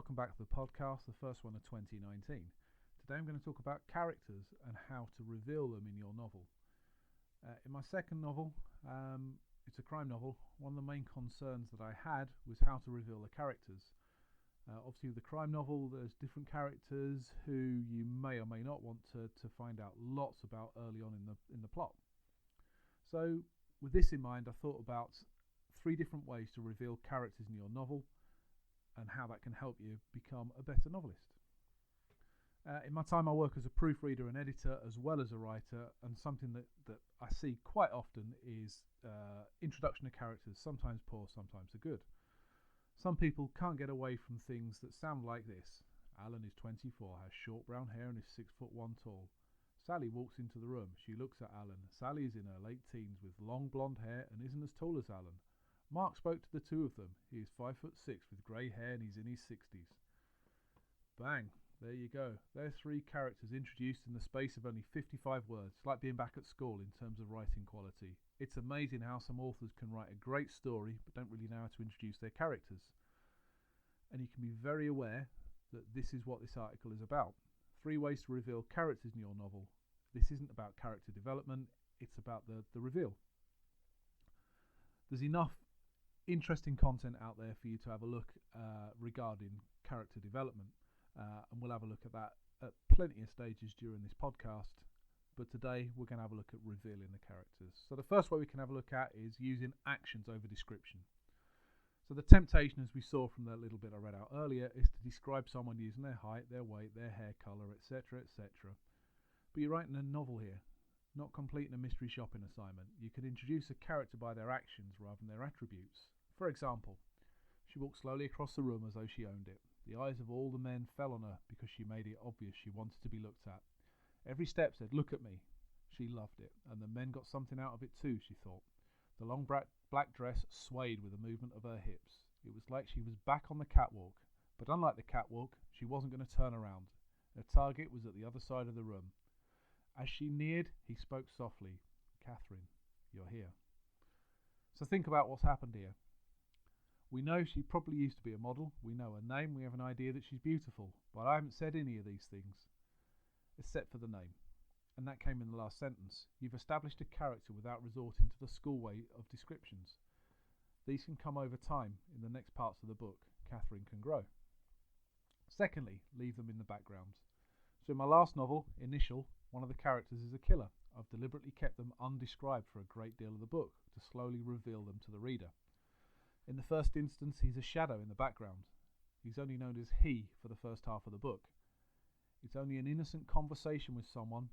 welcome back to the podcast, the first one of 2019. Today I'm going to talk about characters and how to reveal them in your novel. In my second novel, it's a crime novel, one of the main concerns that I had was how to reveal the characters. Obviously with the crime novel there's different characters who you may or may not want to find out lots about early on in the plot. So with this in mind, I thought about 3 different ways to reveal characters in your novel and how that can help you become a better novelist. In my time I work as a proofreader and editor as well as a writer, and something that I see quite often is introduction to characters, sometimes poor, sometimes are good. Some people can't get away from things that sound like this. Alan is 24, has short brown hair and is 6'1" tall. Sally walks into the room. She looks at Alan. Sally is in her late teens with long blonde hair and isn't as tall as Alan. Mark spoke to the 2 of them. He is 5'6" with grey hair and he's in his 60s. Bang! There you go. There's 3 characters introduced in the space of only 55 words. It's like being back at school in terms of writing quality. It's amazing how some authors can write a great story but don't really know how to introduce their characters. And you can be very aware that this is what this article is about. 3 ways to reveal characters in your novel. This isn't about character development, it's about the reveal. There's enough interesting content out there for you to have a look regarding character development. And we'll have a look at that at plenty of stages during this podcast, but today we're going to have a look at revealing the characters. So the first way we can have a look at is using actions over description. So the temptation, as we saw from that little bit I read out earlier, is to describe someone using their height, their weight, their hair colour, etc, etc. But you're writing a novel here, not completing a mystery shopping assignment. You can introduce a character by their actions rather than their attributes. For example, she walked slowly across the room as though she owned it. The eyes of all the men fell on her because she made it obvious she wanted to be looked at. Every step said, "Look at me." She loved it, and the men got something out of it too, she thought. The long black dress swayed with the movement of her hips. It was like she was back on the catwalk, but unlike the catwalk, she wasn't going to turn around. Her target was at the other side of the room. As she neared, he spoke softly. "Catherine, you're here." So think about what's happened here. We know she probably used to be a model, we know her name, we have an idea that she's beautiful, but I haven't said any of these things, except for the name. And that came in the last sentence. You've established a character without resorting to the school way of descriptions. These can come over time in the next parts of the book. Catherine can grow. Secondly, leave them in the background. So in my last novel, Initial, one of the characters is a killer. I've deliberately kept them undescribed for a great deal of the book to slowly reveal them to the reader. In the first instance, he's a shadow in the background. He's only known as he for the first half of the book. It's only an innocent conversation with someone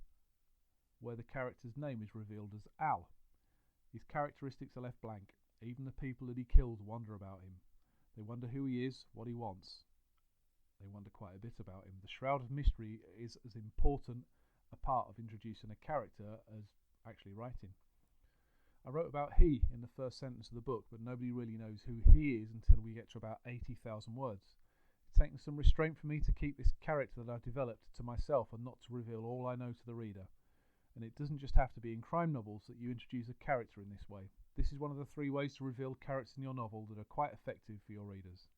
where the character's name is revealed as Al. His characteristics are left blank. Even the people that he kills wonder about him. They wonder who he is, what he wants. They wonder quite a bit about him. The shroud of mystery is as important a part of introducing a character as actually writing. I wrote about he in the first sentence of the book, but nobody really knows who he is until we get to about 80,000 words. It's taken some restraint for me to keep this character that I've developed to myself and not to reveal all I know to the reader. And it doesn't just have to be in crime novels that you introduce a character in this way. This is one of the 3 ways to reveal characters in your novel that are quite effective for your readers.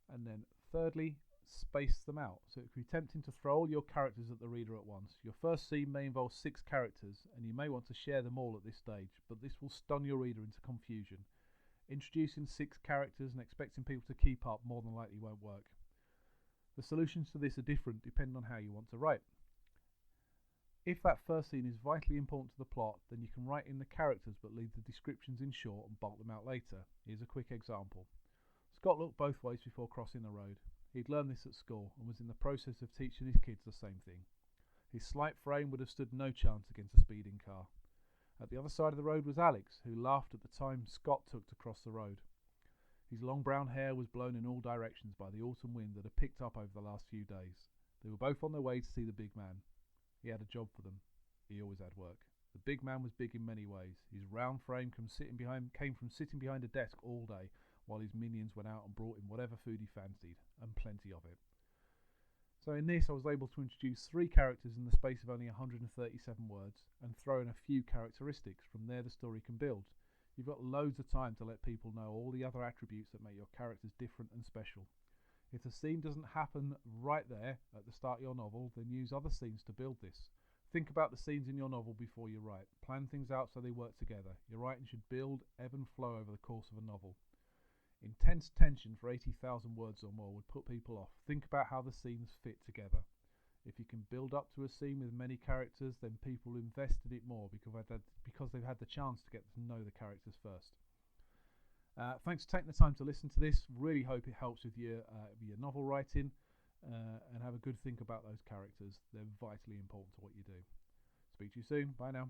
And then thirdly, space them out. So it can be tempting to throw all your characters at the reader at once. Your first scene may involve 6 characters and you may want to share them all at this stage, but this will stun your reader into confusion. Introducing 6 characters and expecting people to keep up more than likely won't work. The solutions to this are different depending on how you want to write. If that first scene is vitally important to the plot, then you can write in the characters but leave the descriptions in short and bulk them out later. Here's a quick example. Scott looked both ways before crossing the road. He'd learned this at school and was in the process of teaching his kids the same thing. His slight frame would have stood no chance against a speeding car. At the other side of the road was Alex, who laughed at the time Scott took to cross the road. His long brown hair was blown in all directions by the autumn wind that had picked up over the last few days. They were both on their way to see the big man. He had a job for them. He always had work. The big man was big in many ways. His round frame came from sitting behind a desk all day, while his minions went out and brought him whatever food he fancied, and plenty of it. So in this I was able to introduce 3 characters in the space of only 137 words, and throw in a few characteristics. From there the story can build. You've got loads of time to let people know all the other attributes that make your characters different and special. If the scene doesn't happen right there at the start of your novel, then use other scenes to build this. Think about the scenes in your novel before you write. Plan things out so they work together. Your writing should build, ebb and flow over the course of a novel. Intense tension for 80,000 words or more would put people off. Think about how the scenes fit together. If you can build up to a scene with many characters, then people invest in it more because they've had the chance to get to know the characters first. Thanks for taking the time to listen to this. Really hope it helps with your novel writing, and have a good think about those characters. They're vitally important to what you do. Speak to you soon. Bye now.